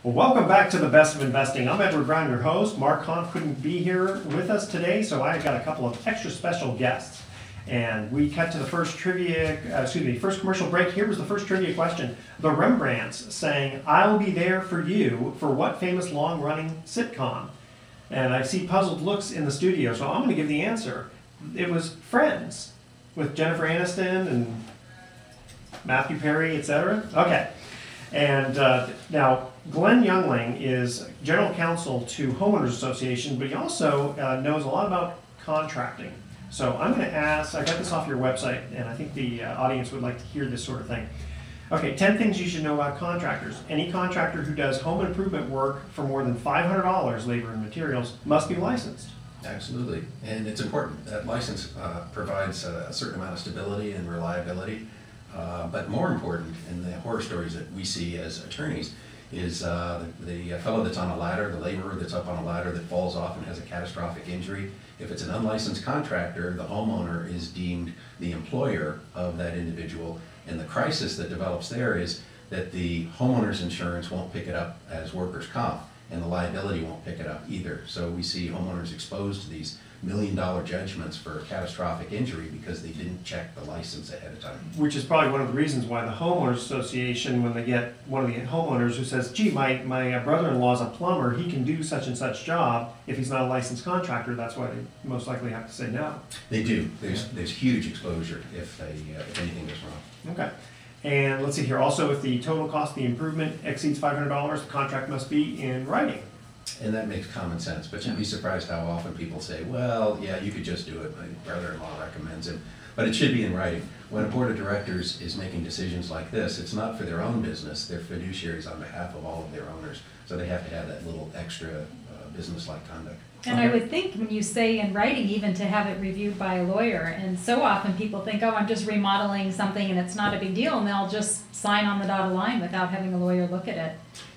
Well, welcome back to the Best of Investing. I'm Edward Brown, your host. Mark Hanf couldn't be here with us today, so I got a couple of extra special guests. And we cut to the first first commercial break. Here was the first trivia question. The Rembrandts sang, "I'll be there for you," for what famous long-running sitcom? And I see puzzled looks in the studio, so I'm going to give the answer. It was Friends, with Jennifer Aniston and Matthew Perry, etc. Okay. And now, Glenn Youngling is general counsel to Homeowners Association, but he also knows a lot about contracting. So I'm going to ask, I got this off your website, and I think the audience would like to hear this sort of thing. Okay, 10 things you should know about contractors. Any contractor who does home improvement work for more than $500, labor and materials, must be licensed. Absolutely, and it's important. That license provides a certain amount of stability and reliability, but more important in the horror stories that we see as attorneys is the fellow that's on a ladder, the laborer that's up on a ladder that falls off and has a catastrophic injury. If it's an unlicensed contractor, the homeowner is deemed the employer of that individual, and the crisis that develops there is that the homeowner's insurance won't pick it up as workers' comp, and the liability won't pick it up either. So we see homeowners exposed to these million-dollar judgments for catastrophic injury because they didn't check the license ahead of time. Which is probably one of the reasons why the Homeowners Association, when they get one of the homeowners who says, gee, my brother-in-law is a plumber, he can do such and such job, if he's not a licensed contractor, that's why they most likely have to say no. They do. There's huge exposure if anything goes wrong. Okay. And let's see here, also if the total cost of the improvement exceeds $500, the contract must be in writing. And that makes common sense, but you'd be surprised how often people say, well, yeah, you could just do it, my brother-in-law recommends it, but it should be in writing. When a board of directors is making decisions like this, it's not for their own business, they're fiduciaries on behalf of all of their owners, so they have to have that little extra business-like conduct. And I would think when you say in writing, even to have it reviewed by a lawyer, and so often people think, oh, I'm just remodeling something and it's not a big deal, and they'll just sign on the dotted line without having a lawyer look at it.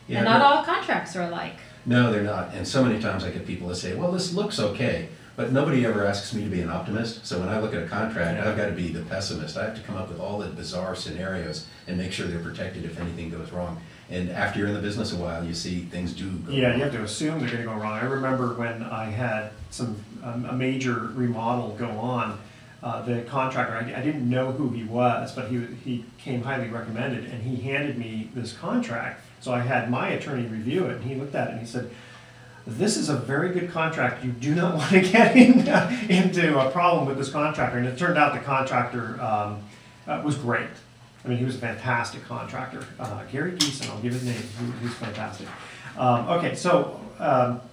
Yeah, and not all contracts are alike. No, they're not. And so many times I get people that say, well, this looks okay, but nobody ever asks me to be an optimist. So when I look at a contract, I've got to be the pessimist. I have to come up with all the bizarre scenarios and make sure they're protected if anything goes wrong. And after you're in the business a while, you see things do go wrong. You have to assume they're going to go wrong. I remember when I had a major remodel go on, the contractor, I didn't know who he was, but he came highly recommended, and he handed me this contract. So I had my attorney review it, and he looked at it and he said, this is a very good contract. You do not want to get into a problem with this contractor. And it turned out the contractor was great. I mean, he was a fantastic contractor. Gary Geeson, I'll give his name. He's fantastic. Okay, so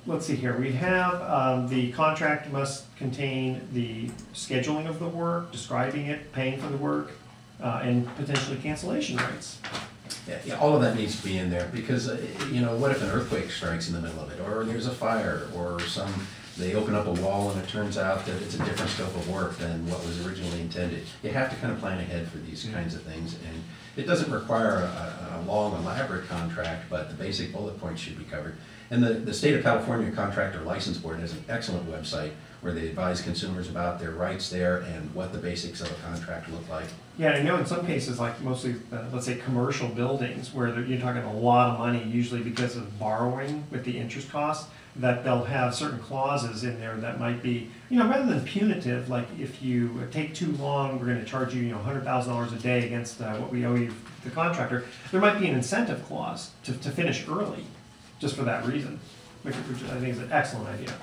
let's see here. We have the contract must contain the scheduling of the work, describing it, paying for the work, and potentially cancellation rates. Yeah, all of that needs to be in there because, you know, what if an earthquake strikes in the middle of it, or there's a fire, or they open up a wall and it turns out that it's a different scope of work than what was originally intended. You have to kind of plan ahead for these kinds of things, and it doesn't require a long, elaborate contract, but the basic bullet points should be covered. And the State of California Contractor License Board has an excellent website where they advise consumers about their rights there and what the basics of a contract look like. Yeah, I know in some cases, like mostly, let's say commercial buildings, where you're talking a lot of money, usually because of borrowing with the interest costs, that they'll have certain clauses in there that might be, you know, rather than punitive, like if you take too long, we're going to charge you, you know, $100,000 a day against what we owe you, the contractor. There might be an incentive clause to finish early, just for that reason, which I think is an excellent idea.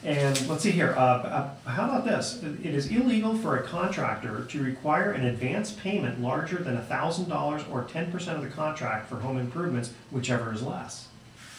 And let's see here, how about this? It is illegal for a contractor to require an advance payment larger than $1,000 or 10% of the contract for home improvements, whichever is less.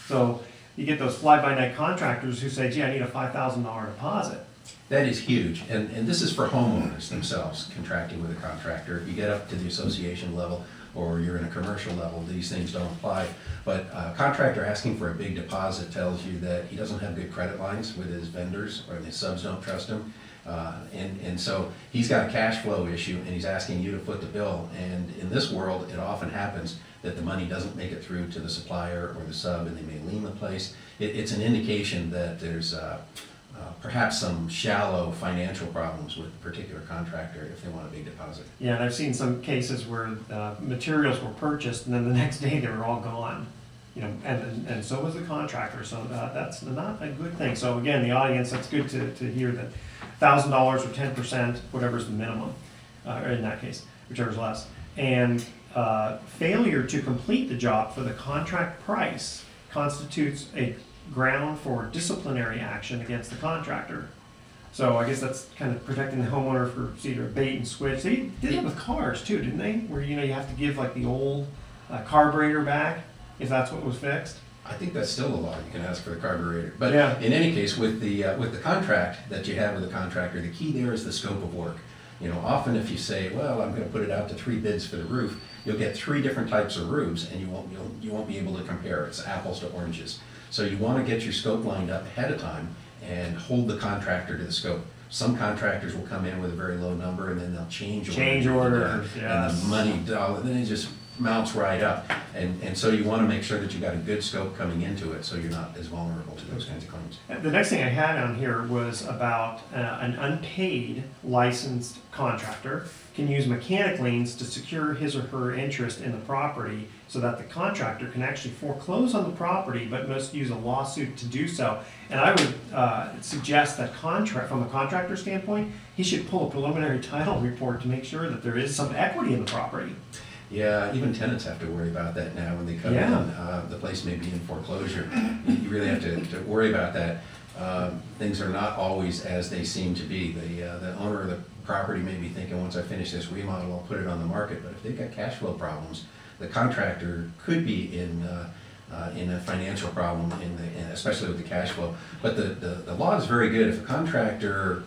So you get those fly-by-night contractors who say, gee, I need a $5,000 deposit. That is huge, and this is for homeowners themselves contracting with a contractor. If you get up to the association level or you're in a commercial level, these things don't apply. But a contractor asking for a big deposit tells you that he doesn't have good credit lines with his vendors, or his subs don't trust him. And so he's got a cash flow issue, and he's asking you to foot the bill. And in this world, it often happens that the money doesn't make it through to the supplier or the sub, and they may lien the place. It's an indication that there's perhaps some shallow financial problems with a particular contractor if they want a big deposit. Yeah, and I've seen some cases where materials were purchased and then the next day they were all gone. and so was the contractor, so that's not a good thing. So again, the audience, that's good to hear that $1,000 or 10%, whatever's the minimum, or in that case, whichever's less. And failure to complete the job for the contract price constitutes a ground for disciplinary action against the contractor. So I guess that's kind of protecting the homeowner for either bait and switch. They did it with cars too, didn't they? Where you have to give like the old carburetor back if that's what was fixed. I think that's still a law. You can ask for the carburetor. But yeah. In any case, with the contract that you have with the contractor, the key there is the scope of work. Often if you say, well, I'm going to put it out to 3 bids for the roof, you'll get 3 different types of roofs, and you won't be able to compare. It's apples to oranges. So you want to get your scope lined up ahead of time and hold the contractor to the scope. Some contractors will come in with a very low number, and then they'll change orders, yes. and the money, then it just mounts right up. And so you want to make sure that you've got a good scope coming into it, so you're not as vulnerable to those kinds of claims. The next thing I had on here was about an unpaid licensed contractor can use mechanic liens to secure his or her interest in the property so that the contractor can actually foreclose on the property but must use a lawsuit to do so. And I would suggest that from a contractor standpoint, he should pull a preliminary title report to make sure that there is some equity in the property. Yeah, even tenants have to worry about that now when they come in. The place may be in foreclosure. You really have to worry about that. Things are not always as they seem to be. The owner of the property may be thinking, once I finish this remodel, I'll put it on the market. But if they've got cash flow problems, the contractor could be in a financial problem, especially with the cash flow. But the law is very good. If a contractor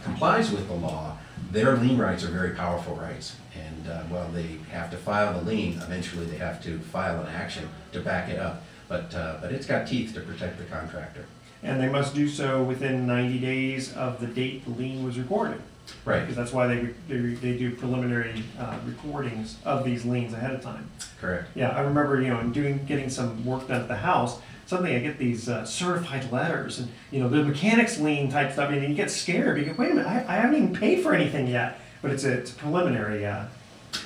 complies with the law, their lien rights are very powerful rights. And while they have to file the lien, eventually they have to file an action to back it up. But it's got teeth to protect the contractor. And they must do so within 90 days of the date the lien was recorded. Right. Because that's why they do preliminary recordings of these liens ahead of time. Correct. Yeah, I remember, getting some work done at the house. Suddenly I get these certified letters and, the mechanics lien type stuff, and you get scared. You go, wait a minute, I haven't even paid for anything yet. But it's a preliminary.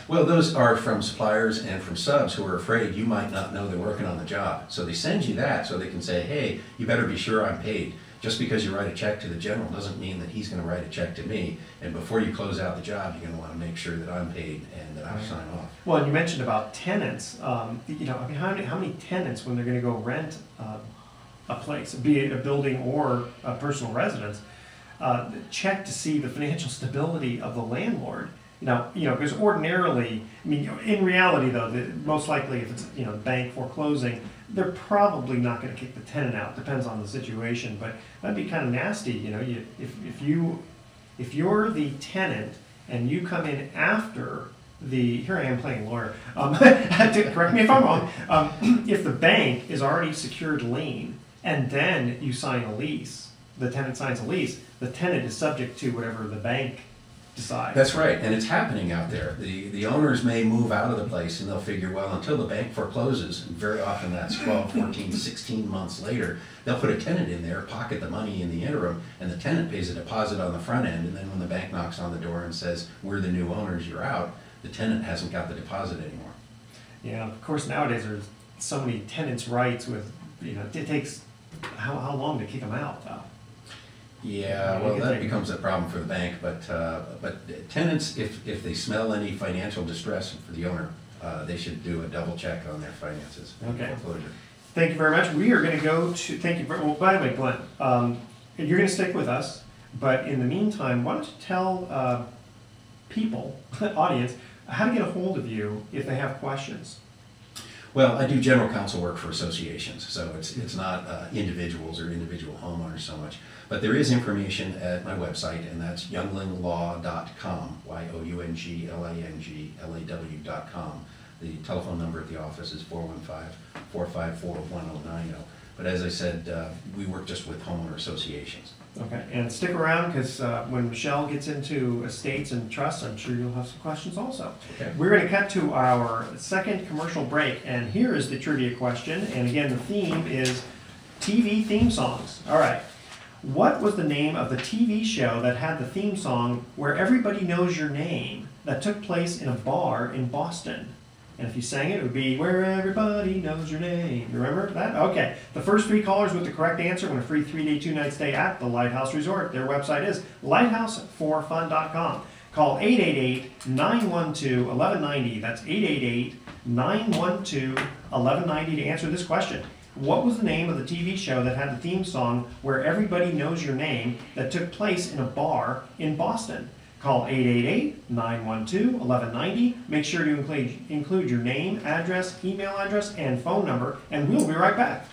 Well, those are from suppliers and from subs who are afraid you might not know they're working on the job. So they send you that so they can say, hey, you better be sure I'm paid. Just because you write a check to the general doesn't mean that he's going to write a check to me. And before you close out the job, you're going to want to make sure that I'm paid and that I sign off. Well, and you mentioned about tenants. How many tenants, when they're going to go rent a place, be it a building or a personal residence, check to see the financial stability of the landlord? Because ordinarily, in reality though, most likely if it's, bank foreclosing, they're probably not going to kick the tenant out. Depends on the situation, but that'd be kind of nasty. If you're the tenant and you come in after here I am playing lawyer. Correct me if I'm wrong. If the bank is already secured lien and then you sign a lease, the tenant signs a lease, the tenant is subject to whatever the bank decides. That's right, and it's happening out there. The owners may move out of the place and they'll figure, well, until the bank forecloses, and very often that's 12, 14, 16 months later, they'll put a tenant in there, pocket the money in the interim, and the tenant pays a deposit on the front end, and then when the bank knocks on the door and says, we're the new owners, you're out, the tenant hasn't got the deposit anymore. Yeah, of course nowadays there's so many tenants' rights with, it takes how long to kick them out? Yeah, well, that becomes a problem for the bank, but tenants, if they smell any financial distress for the owner, they should do a double check on their finances. Okay. Foreclosure. Thank you very much. We are going to go to, thank you very, well, by the way, Glenn, you're going to stick with us, but in the meantime, why don't you tell people, audience, how to get a hold of you if they have questions? Well, I do general counsel work for associations, so it's not individuals or individual homeowners so much. But there is information at my website, and that's younglinglaw.com, younglinglaw.com. The telephone number at the office is 415-454-1090. But as I said, we work just with homeowner associations. Okay, and stick around because when Michelle gets into estates and trusts, I'm sure you'll have some questions also. Okay. We're going to cut to our second commercial break, and here is the trivia question. And again, the theme is TV theme songs. All right. What was the name of the TV show that had the theme song Where Everybody Knows Your Name that took place in a bar in Boston? And if you sang it, it would be Where Everybody Knows Your Name. You remember that? Okay. The first 3 callers with the correct answer win a free 3-day, 2-night stay at the Lighthouse Resort. Their website is lighthouseforfun.com. Call 888-912-1190. That's 888-912-1190 to answer this question. What was the name of the TV show that had the theme song Where Everybody Knows Your Name that took place in a bar in Boston? Call 888-912-1190. Make sure to include your name, address, email address, and phone number, and we'll be right back.